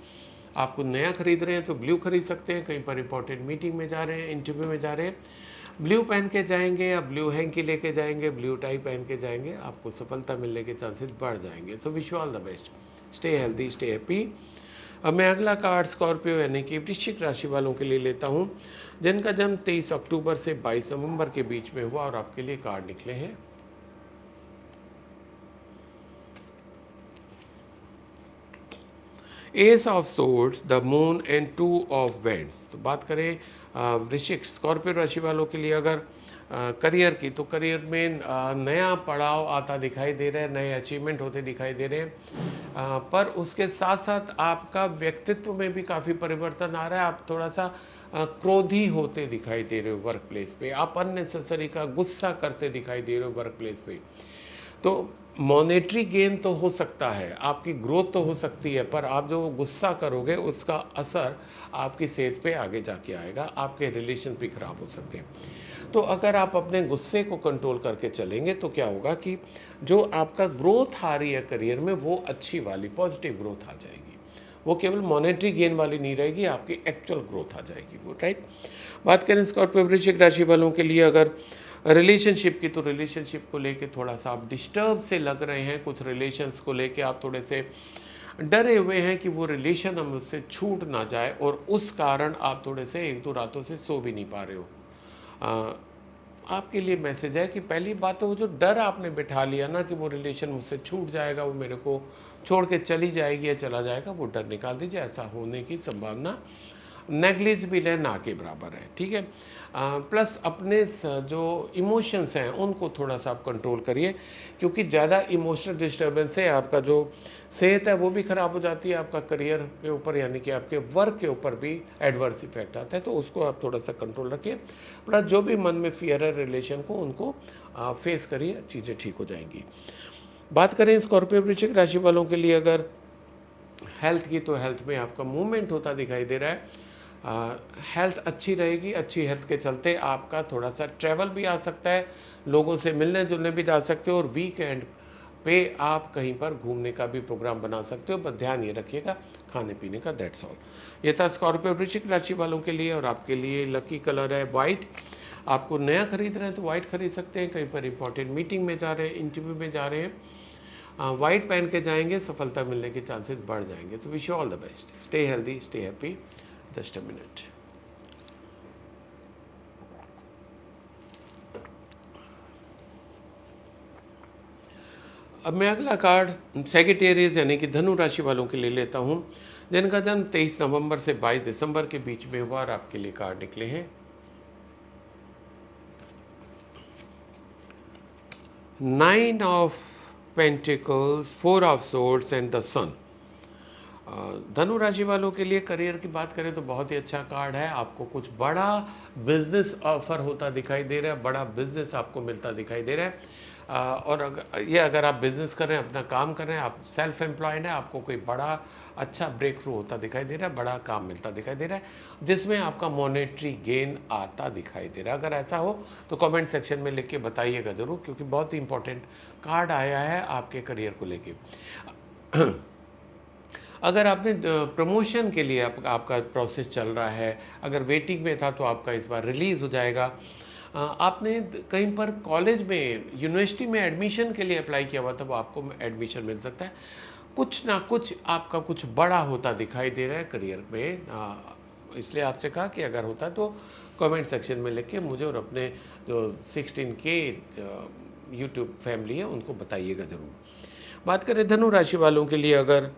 आप कुछ नया खरीद रहे हैं तो ब्लू खरीद सकते हैं। कहीं पर इंपॉर्टेंट मीटिंग में जा रहे हैं, इंटरव्यू में जा रहे हैं, ब्लू पहन के जाएंगे, या ब्लू हैंकी लेके जाएंगे, ब्लू टाई पहन के जाएंगे, आपको सफलता मिलने के चांसेस बढ़ जाएंगे। So wish you all the best, stay healthy, stay happy. अब मैं अगला कार्ड स्कॉर्पियो यानी कि वृश्चिक राशि वालों के लिए लेता हूँ, जिनका जन्म 23 अक्टूबर से 22 नवंबर के बीच में हुआ, और आपके लिए कार्ड निकले हैं S of swords, the moon and 2 of wands. तो बात करें वृश्चिक स्कॉर्पियो राशि वालों के लिए अगर करियर की, तो करियर में नया पड़ाव आता दिखाई दे रहा है, नए अचीवमेंट होते दिखाई दे रहे हैं, पर उसके साथ साथ आपका व्यक्तित्व में भी काफ़ी परिवर्तन आ रहा है। आप थोड़ा सा क्रोधी होते दिखाई दे रहे हो वर्क प्लेस पे, आप अननेसेसरी का गुस्सा करते दिखाई दे रहे हो वर्क प्लेस पे। तो मॉनेटरी गेन तो हो सकता है, आपकी ग्रोथ तो हो सकती है, पर आप जो गुस्सा करोगे उसका असर आपकी सेहत पे आगे जाके आएगा, आपके रिलेशन भी खराब हो सकते हैं। तो अगर आप अपने गुस्से को कंट्रोल करके चलेंगे तो क्या होगा कि जो आपका ग्रोथ आ रही है करियर में, वो अच्छी वाली पॉजिटिव ग्रोथ आ जाएगी। वो केवल मॉनेटरी गेन वाली नहीं रहेगी, आपकी एक्चुअल ग्रोथ आ जाएगी वो, राइट। बात करें स्कॉर्पियो वृश्चिक राशि वालों के लिए अगर रिलेशनशिप की, तो रिलेशनशिप को लेके थोड़ा सा आप डिस्टर्ब से लग रहे हैं, कुछ रिलेशंस को लेके आप थोड़े से डरे हुए हैं कि वो रिलेशन हम उससे छूट ना जाए, और उस कारण आप थोड़े से 1-2 रातों से सो भी नहीं पा रहे हो। अ, आपके लिए मैसेज है कि पहली बात तो वो जो डर आपने बिठा लिया ना कि वो रिलेशन मुझसे छूट जाएगा, वो मेरे को छोड़ के चली जाएगी या चला जाएगा, वो डर निकाल दीजिए। ऐसा होने की संभावना नेग्लिजिबल है, ना के बराबर है, ठीक है। प्लस अपने जो इमोशंस हैं उनको थोड़ा सा आप कंट्रोल करिए, क्योंकि ज़्यादा इमोशनल डिस्टर्बेंस से आपका जो सेहत है वो भी ख़राब हो जाती है, आपका करियर के ऊपर यानी कि आपके वर्क के ऊपर भी एडवर्स इफेक्ट आता है, तो उसको आप थोड़ा सा कंट्रोल रखिए। प्लस जो भी मन में फियर है रिलेशन को, उनको फेस करिए, चीज़ें ठीक हो जाएंगी। बात करें स्कॉर्पियो वृश्चिक राशि वालों के लिए अगर हेल्थ की, तो हेल्थ में आपका मूवमेंट होता दिखाई दे रहा है। हेल्थ अच्छी रहेगी, अच्छी हेल्थ के चलते आपका थोड़ा सा ट्रैवल भी आ सकता है, लोगों से मिलने जुलने भी जा सकते हो, और वीकेंड पे आप कहीं पर घूमने का भी प्रोग्राम बना सकते हो, बस ध्यान ये रखिएगा खाने पीने का। That's all. ये था स्कॉर्पियो वृश्चिक राशि वालों के लिए। और आपके लिए लकी कलर है वाइट। आपको नया खरीद रहे हैं तो वाइट खरीद सकते हैं, कहीं पर इंपॉर्टेंट मीटिंग में जा रहे हैं, इंटरव्यू में जा रहे हैं, वाइट पहन के जाएंगे, सफलता मिलने के चांसेस बढ़ जाएंगे। So wish you all the best, stay healthy, stay happy. Just a minute. अब मैं अगला कार्ड सेगिटेरियस यानी कि धनु राशि वालों के लिए लेता हूं, जिनका जन्म 23 नवंबर से 22 दिसंबर के बीच में हुआ, और आपके लिए कार्ड निकले हैं 9 of pentacles, 4 of swords and the sun. धनु राशि वालों के लिए करियर की बात करें तो बहुत ही अच्छा कार्ड है। आपको कुछ बड़ा बिजनेस ऑफर होता दिखाई दे रहा है, बड़ा बिजनेस आपको मिलता दिखाई दे रहा है। और अगर आप बिजनेस कर रहे हैं, अपना काम कर रहे हैं, आप सेल्फ एम्प्लॉयड हैं, आपको कोई बड़ा अच्छा ब्रेक थ्रू होता दिखाई दे रहा है, बड़ा काम मिलता दिखाई दे रहा है, जिसमें आपका मॉनेटरी गेन आता दिखाई दे रहा है। अगर ऐसा हो तो कमेंट सेक्शन में लिख के बताइएगा ज़रूर, क्योंकि बहुत ही इंपॉर्टेंट कार्ड आया है आपके करियर को लेके। अगर आपने प्रमोशन के लिए आपका प्रोसेस चल रहा है, अगर वेटिंग में था तो आपका इस बार रिलीज़ हो जाएगा। आपने कहीं पर कॉलेज में, यूनिवर्सिटी में एडमिशन के लिए अप्लाई किया हुआ था, वो आपको एडमिशन मिल सकता है। कुछ ना कुछ आपका कुछ बड़ा होता दिखाई दे रहा है करियर में। इसलिए आपसे कहा कि अगर होता तो कमेंट सेक्शन में लिख के मुझे और अपने जो 16K यूट्यूब फैमिली है उनको बताइएगा ज़रूर। बात करें धनु राशि वालों के लिए अगर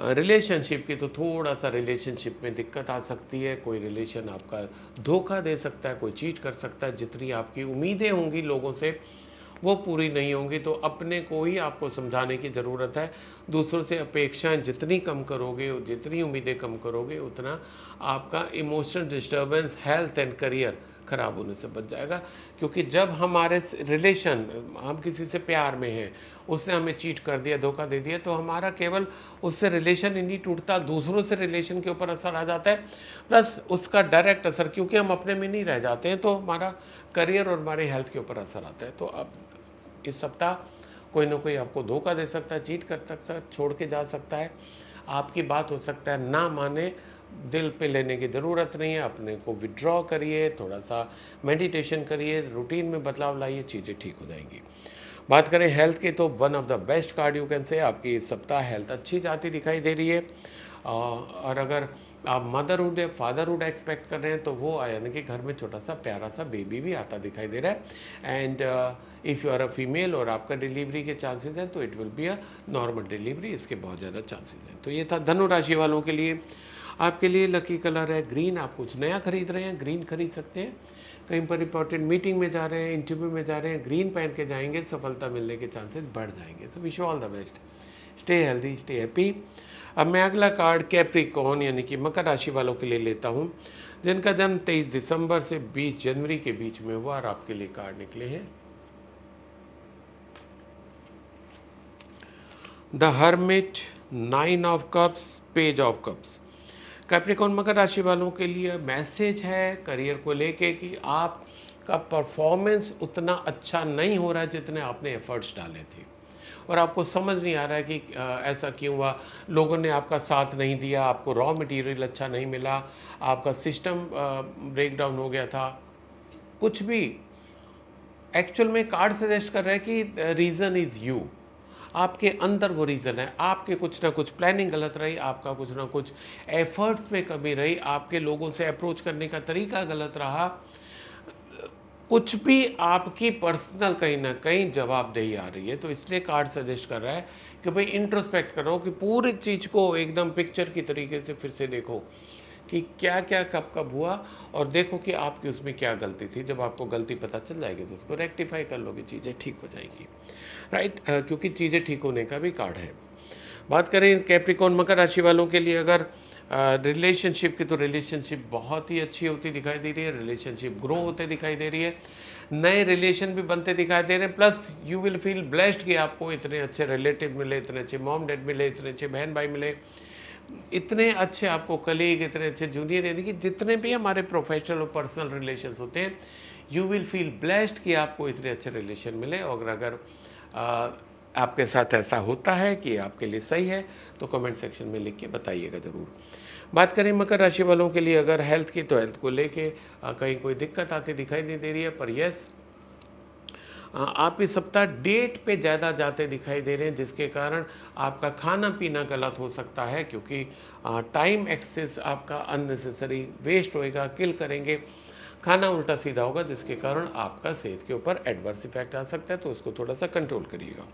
रिलेशनशिप की, तो थोड़ा सा रिलेशनशिप में दिक्कत आ सकती है। कोई रिलेशन आपका धोखा दे सकता है, कोई चीट कर सकता है। जितनी आपकी उम्मीदें होंगी लोगों से वो पूरी नहीं होंगी, तो अपने को ही आपको समझाने की ज़रूरत है। दूसरों से अपेक्षाएं जितनी कम करोगे, जितनी उम्मीदें कम करोगे, उतना आपका emotional disturbance, health and career ख़राब होने से बच जाएगा। क्योंकि जब हमारे रिलेशन, हम किसी से प्यार में हैं, उसने हमें चीट कर दिया, धोखा दे दिया, तो हमारा केवल उससे रिलेशन ही नहीं टूटता, दूसरों से रिलेशन के ऊपर असर आ जाता है, प्लस उसका डायरेक्ट असर, क्योंकि हम अपने में नहीं रह जाते हैं, तो हमारा करियर और हमारे हेल्थ के ऊपर असर आता है। तो अब इस सप्ताह कोई ना कोई आपको धोखा दे सकता है, चीट कर सकता है, छोड़ के जा सकता है, आपकी बात हो सकता है ना माने। दिल पे लेने की ज़रूरत नहीं है, अपने को विड्रॉ करिए, थोड़ा सा मेडिटेशन करिए, रूटीन में बदलाव लाइए, चीज़ें ठीक हो जाएंगी। बात करें हेल्थ की, तो one of the best card you can say, आपकी इस सप्ताह हेल्थ अच्छी जाती दिखाई दे रही है। और अगर आप मदरहुड या फादरहुड एक्सपेक्ट कर रहे हैं, तो वो यानी कि घर में छोटा सा प्यारा सा बेबी भी आता दिखाई दे रहा है। And if you are a female और आपका डिलीवरी के चांसेस हैं, तो it will be a normal delivery, इसके बहुत ज़्यादा चांसेस हैं। तो ये था धनु राशि वालों के लिए। आपके लिए लकी कलर है ग्रीन। आप कुछ नया खरीद रहे हैं, ग्रीन खरीद सकते हैं। कहीं पर इंपॉर्टेंट मीटिंग में जा रहे हैं, इंटरव्यू में जा रहे हैं, ग्रीन पहन के जाएंगे, सफलता मिलने के चांसेस बढ़ जाएंगे। तो wish you all the best, stay healthy, stay happy. अब मैं अगला कार्ड कैप्रिकॉर्न यानी कि मकर राशि वालों के लिए लेता हूं, जिनका जन्म 23 दिसंबर से 20 जनवरी के बीच में हुआ, और आपके लिए कार्ड निकले हैं the hermit, 9 of cups, page of cups. Capricorn मकर राशि वालों के लिए मैसेज है करियर को लेके कि आपका परफॉर्मेंस उतना अच्छा नहीं हो रहा है जितने आपने एफर्ट्स डाले थे, और आपको समझ नहीं आ रहा है कि ऐसा क्यों हुआ। लोगों ने आपका साथ नहीं दिया, आपको रॉ मटेरियल अच्छा नहीं मिला, आपका सिस्टम ब्रेक डाउन हो गया था, कुछ भी। एक्चुअल में कार्ड सजेस्ट कर रहा है कि रीज़न इज़ यू। आपके अंदर वो रीज़न है, आपके कुछ ना कुछ प्लानिंग गलत रही, आपका कुछ ना कुछ एफर्ट्स में कमी रही, आपके लोगों से अप्रोच करने का तरीका गलत रहा, कुछ भी आपकी पर्सनल कहीं ना कहीं जवाबदेही आ रही है। तो इसलिए कार्ड सजेस्ट कर रहा है कि भाई इंट्रोस्पेक्ट करो, कि पूरी चीज़ को एकदम पिक्चर की तरीके से फिर से देखो कि क्या क्या कब कब हुआ, और देखो कि आपकी उसमें क्या गलती थी। जब आपको गलती पता चल जाएगी तो उसको रेक्टिफाई कर लोगे, चीज़ें ठीक हो जाएंगी, राइट। क्योंकि चीज़ें ठीक होने का भी कार्ड है। बात करें कैप्रिकॉर्न मकर राशि वालों के लिए अगर रिलेशनशिप की, तो रिलेशनशिप बहुत ही अच्छी होती दिखाई दे रही है, रिलेशनशिप ग्रो होते दिखाई दे रही है, नए रिलेशन भी बनते दिखाई दे रहे हैं। Plus you will feel blessed कि आपको इतने अच्छे रिलेटिव मिले, इतने अच्छे मॉम डैड मिले, इतने अच्छे बहन भाई मिले, इतने अच्छे आपको कलीग, इतने अच्छे जूनियर, यानी कि जितने भी हमारे प्रोफेशनल और पर्सनल रिलेशंस होते हैं, यू विल फील ब्लेस्ड कि आपको इतने अच्छे रिलेशन मिले। और अगर आपके साथ ऐसा होता है कि आपके लिए सही है, तो कमेंट सेक्शन में लिख के बताइएगा ज़रूर। बात करें मकर राशि वालों के लिए अगर हेल्थ की, तो हेल्थ को लेके कहीं कोई दिक्कत आती दिखाई नहीं दे रही है, पर यस आप इस सप्ताह डेट पे ज़्यादा जाते दिखाई दे रहे हैं, जिसके कारण आपका खाना पीना गलत हो सकता है, क्योंकि टाइम एक्सेस आपका अननेसेसरी वेस्ट होएगा, किल करेंगे, खाना उल्टा सीधा होगा, जिसके कारण आपका सेहत के ऊपर एडवर्स इफेक्ट आ सकता है। तो उसको थोड़ा सा कंट्रोल करिएगा।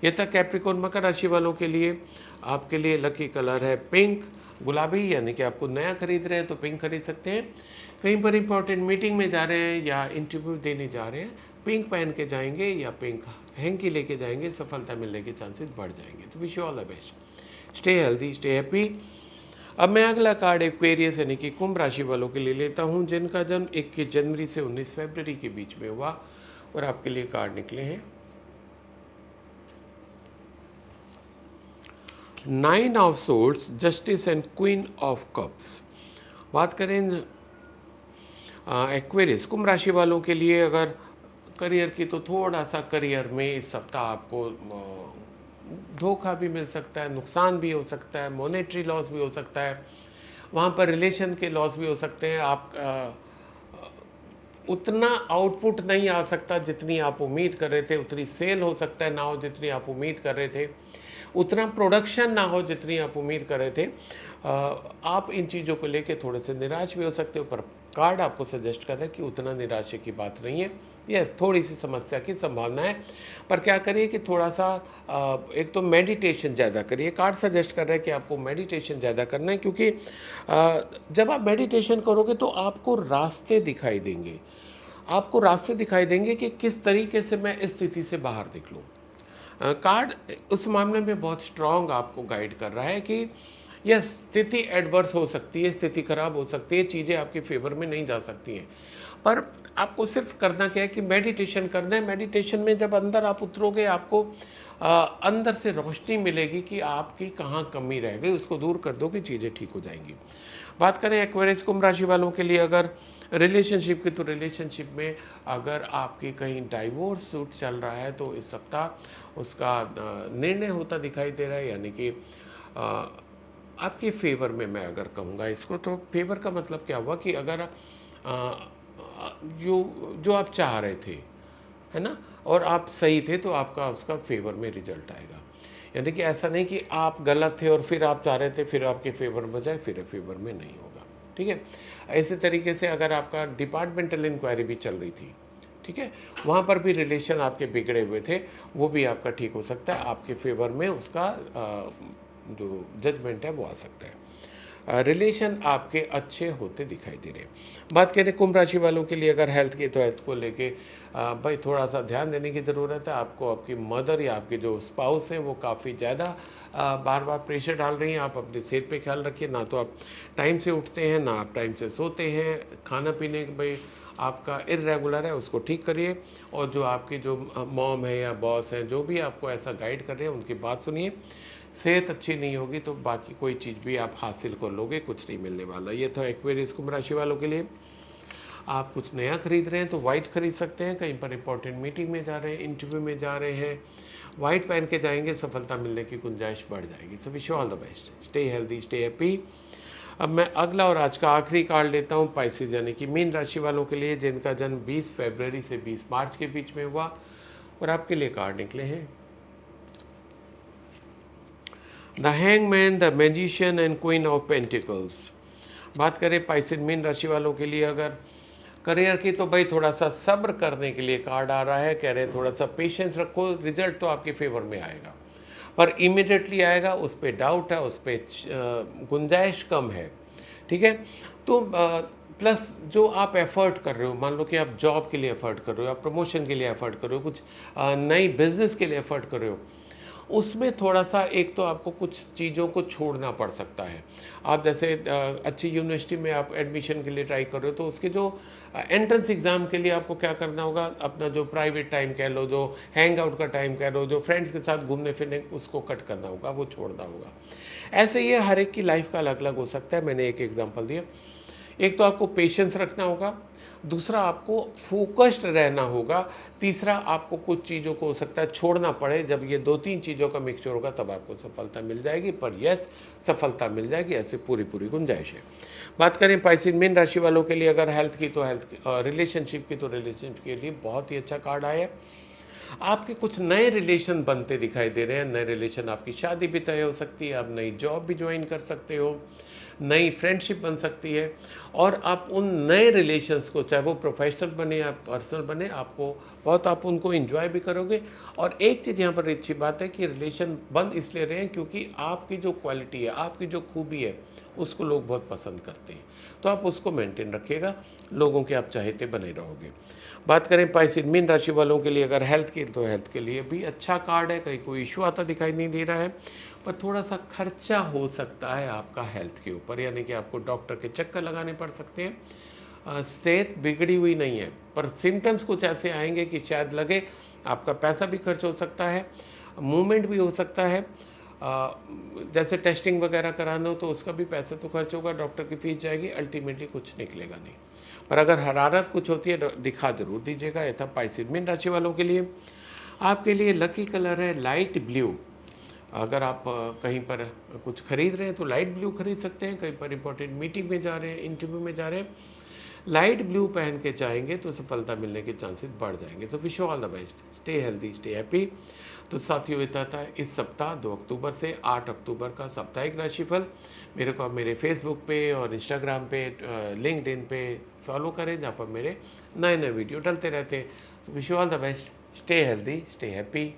ये तक कैप्रिकॉर्न मकर राशि वालों के लिए। आपके लिए लकी कलर है पिंक, गुलाबी, यानी कि आपको नया खरीद रहे हैं तो पिंक खरीद सकते हैं। कहीं पर इंपॉर्टेंट मीटिंग में जा रहे हैं या इंटरव्यू देने जा रहे हैं, पिंक पहन के जाएंगे या पिंक हैंकी लेके जाएंगे, सफलता मिलने के चांसेस बढ़ जाएंगे। तो wish you all the best, stay healthy, stay happy. अब मैं अगला कार्ड एक्वेरियस यानी कि कुंभ राशि वालों के लिए लेता हूं, जिनका जन्म 21 जनवरी से 19 फरवरी के बीच में हुआ, और आपके लिए कार्ड निकले हैं 9 of swords, justice and queen of cups. बात करें एक्वेरियस कुंभ राशि वालों के लिए अगर करियर की, तो थोड़ा सा करियर में इस सप्ताह आपको धोखा भी मिल सकता है, नुकसान भी हो सकता है, मॉनेटरी लॉस भी हो सकता है, वहाँ पर रिलेशन के लॉस भी हो सकते हैं। आप उतना आउटपुट नहीं आ सकता जितनी आप उम्मीद कर रहे थे, उतनी सेल हो सकता है ना हो जितनी आप उम्मीद कर रहे थे, उतना प्रोडक्शन ना हो जितनी आप उम्मीद कर रहे थे। आप इन चीज़ों को लेके थोड़े से निराश भी हो सकते हो, पर कार्ड आपको सजेस्ट कर रहा है कि उतना निराशा की बात नहीं है। यस, थोड़ी सी समस्या की संभावना है, पर क्या करिए कि थोड़ा सा एक तो मेडिटेशन ज़्यादा करिए। कार्ड सजेस्ट कर रहा है कि आपको मेडिटेशन ज़्यादा करना है, क्योंकि जब आप मेडिटेशन करोगे तो आपको रास्ते दिखाई देंगे, आपको रास्ते दिखाई देंगे कि किस तरीके से मैं इस स्थिति से बाहर निकलूँ। कार्ड उस मामले में बहुत स्ट्रांग आपको गाइड कर रहा है कि यह स्थिति एडवर्स हो सकती है, स्थिति खराब हो सकती है, चीज़ें आपके फेवर में नहीं जा सकती हैं, पर आपको सिर्फ करना क्या है कि मेडिटेशन करना है। मेडिटेशन में जब अंदर आप उतरोगे, आपको अंदर से रोशनी मिलेगी कि आपकी कहाँ कमी रह गई, उसको दूर कर दो कि चीज़ें ठीक हो जाएंगी। बात करें एक्वेरियस कुंभ राशि वालों के लिए अगर रिलेशनशिप की, तो रिलेशनशिप में अगर आपकी कहीं डाइवोर्स सूट चल रहा है, तो इस सप्ताह उसका निर्णय होता दिखाई दे रहा है, यानी कि आपके फेवर में मैं अगर कहूँगा इसको, तो फेवर का मतलब क्या हुआ कि अगर जो जो आप चाह रहे थे, है ना, और आप सही थे, तो आपका उसका फेवर में रिजल्ट आएगा। यानी कि ऐसा नहीं कि आप गलत थे और फिर आप चाह रहे थे फिर आपके फेवर में जाए, फिर फेवर में नहीं होगा। ठीक है, ऐसे तरीके से अगर आपका डिपार्टमेंटल इंक्वायरी भी चल रही थी, ठीक है, वहाँ पर भी रिलेशन आपके बिगड़े हुए थे, वो भी आपका ठीक हो सकता है, आपके फेवर में उसका जो जजमेंट है वो आ सकता है। रिलेशन आपके अच्छे होते दिखाई दे रहे हैं। बात करें कुंभ राशि वालों के लिए अगर हेल्थ की, तो हेल्थ को लेके भाई थोड़ा सा ध्यान देने की ज़रूरत है। आपको आपकी मदर या आपके जो स्पाउस हैं वो काफ़ी ज़्यादा बार बार प्रेशर डाल रही हैं। आप अपने सेहत पे ख्याल रखिए, ना तो आप टाइम से उठते हैं, ना आप टाइम से सोते हैं, खाना पीने भाई आपका इरेगुलर है, उसको ठीक करिए। और जो आपकी जो मॉम है या बॉस हैं, जो भी आपको ऐसा गाइड कर रहे हैं, उनकी बात सुनिए। सेहत अच्छी नहीं होगी तो बाकी कोई चीज़ भी आप हासिल कर लोगे, कुछ नहीं मिलने वाला। ये था एक्वेरियस कुंभ राशि वालों के लिए। आप कुछ नया खरीद रहे हैं तो वाइट खरीद सकते हैं, कहीं पर इंपॉर्टेंट मीटिंग में जा रहे हैं, इंटरव्यू में जा रहे हैं, वाइट पहन के जाएंगे, सफलता मिलने की गुंजाइश बढ़ जाएगी। So wish you all the best, stay healthy, stay happy. अब मैं अगला और आज का आखिरी कार्ड लेता हूँ पाइसेस यानी कि मीन राशि वालों के लिए, जिनका जन्म 20 फरवरी से 20 मार्च के बीच में हुआ, और आपके लिए कार्ड निकले हैं the hangman, the magician and queen of pentacles. बात करें पाइसेस मीन राशि वालों के लिए अगर करियर की, तो भाई थोड़ा सा सब्र करने के लिए कार्ड आ रहा है, कह रहे हैं थोड़ा सा पेशेंस रखो, रिजल्ट तो आपके फेवर में आएगा, पर इमिडिएटली आएगा उस पर डाउट है, उस पर गुंजाइश कम है। ठीक है, तो प्लस जो आप एफर्ट कर रहे हो, मान लो कि आप जॉब के लिए एफर्ट कर रहे हो, आप प्रमोशन के लिए एफर्ट कर रहे हो, कुछ नई बिजनेस के लिए एफर्ट कर रहे हो, उसमें थोड़ा सा एक तो आपको कुछ चीज़ों को छोड़ना पड़ सकता है। आप जैसे अच्छी यूनिवर्सिटी में आप एडमिशन के लिए ट्राई कर रहे हो, तो उसके जो एंट्रेंस एग्ज़ाम के लिए आपको क्या करना होगा, अपना जो प्राइवेट टाइम कह लो, जो हैंग आउट का टाइम कह लो, जो फ्रेंड्स के साथ घूमने फिरने, उसको कट करना होगा, वो छोड़ना होगा। ऐसे ये हर एक की लाइफ का अलग अलग हो सकता है, मैंने एक एग्जांपल दिया। एक तो आपको पेशेंस रखना होगा, दूसरा आपको फोकस्ड रहना होगा, तीसरा आपको कुछ चीज़ों को हो सकता है छोड़ना पड़े। जब ये 2-3 चीज़ों का मिक्सचर होगा तब आपको सफलता मिल जाएगी, पर यस, सफलता मिल जाएगी, ऐसे पूरी पूरी गुंजाइश है। बात करें पाइसेस मीन राशि वालों के लिए अगर हेल्थ की, तो हेल्थ, रिलेशनशिप की, तो रिलेशनशिप के लिए बहुत ही अच्छा कार्ड आया है। आपके कुछ नए रिलेशन बनते दिखाई दे रहे हैं, नए रिलेशन, आपकी शादी भी तय हो सकती है, आप नई जॉब भी ज्वाइन कर सकते हो, नई फ्रेंडशिप बन सकती है, और आप उन नए रिलेशंस को, चाहे वो प्रोफेशनल बने या पर्सनल बने, आपको बहुत, आप उनको एंजॉय भी करोगे। और एक चीज़ यहाँ पर अच्छी बात है कि रिलेशन बंद इसलिए रहे हैं क्योंकि आपकी जो क्वालिटी है, आपकी जो खूबी है, उसको लोग बहुत पसंद करते हैं, तो आप उसको मेंटेन रखिएगा, लोगों के आप चाहते बने रहोगे। बात करें पाइसेस मीन राशि वालों के लिए अगर हेल्थ की, तो हेल्थ के लिए भी अच्छा कार्ड है, कहीं कोई इशू आता दिखाई नहीं दे रहा है, पर थोड़ा सा खर्चा हो सकता है आपका हेल्थ के ऊपर, यानी कि आपको डॉक्टर के चक्कर लगाने पड़ सकते हैं। सेहत बिगड़ी हुई नहीं है, पर सिम्टम्स कुछ ऐसे आएंगे कि शायद लगे आपका पैसा भी खर्च हो सकता है, मूवमेंट भी हो सकता है। जैसे टेस्टिंग वगैरह कराना हो तो उसका भी पैसा तो खर्च होगा, डॉक्टर की फीस जाएगी, अल्टीमेटली कुछ निकलेगा नहीं। पर अगर हरारत कुछ होती है, दिखा जरूर दीजिएगा। ये था पाइसेस मीन राशि वालों के लिए। आपके लिए लकी कलर है लाइट ब्लू। अगर आप कहीं पर कुछ खरीद रहे हैं तो लाइट ब्लू खरीद सकते हैं, कहीं पर इंपॉर्टेंट मीटिंग में जा रहे हैं, इंटरव्यू में जा रहे हैं, लाइट ब्लू पहन के जाएंगे तो सफलता मिलने के चांसेस बढ़ जाएंगे। तो wish you all the best, stay healthy, stay happy. तो साथियों, ये था इस सप्ताह 2 अक्टूबर से 8 अक्टूबर का साप्ताहिक राशिफल। मेरे को आप मेरे फेसबुक पे और इंस्टाग्राम पे, लिंक्डइन पे फॉलो करें, जहाँ पर मेरे नए नए वीडियो डलते रहते हैं। तो wish you all the best, stay healthy, stay happy.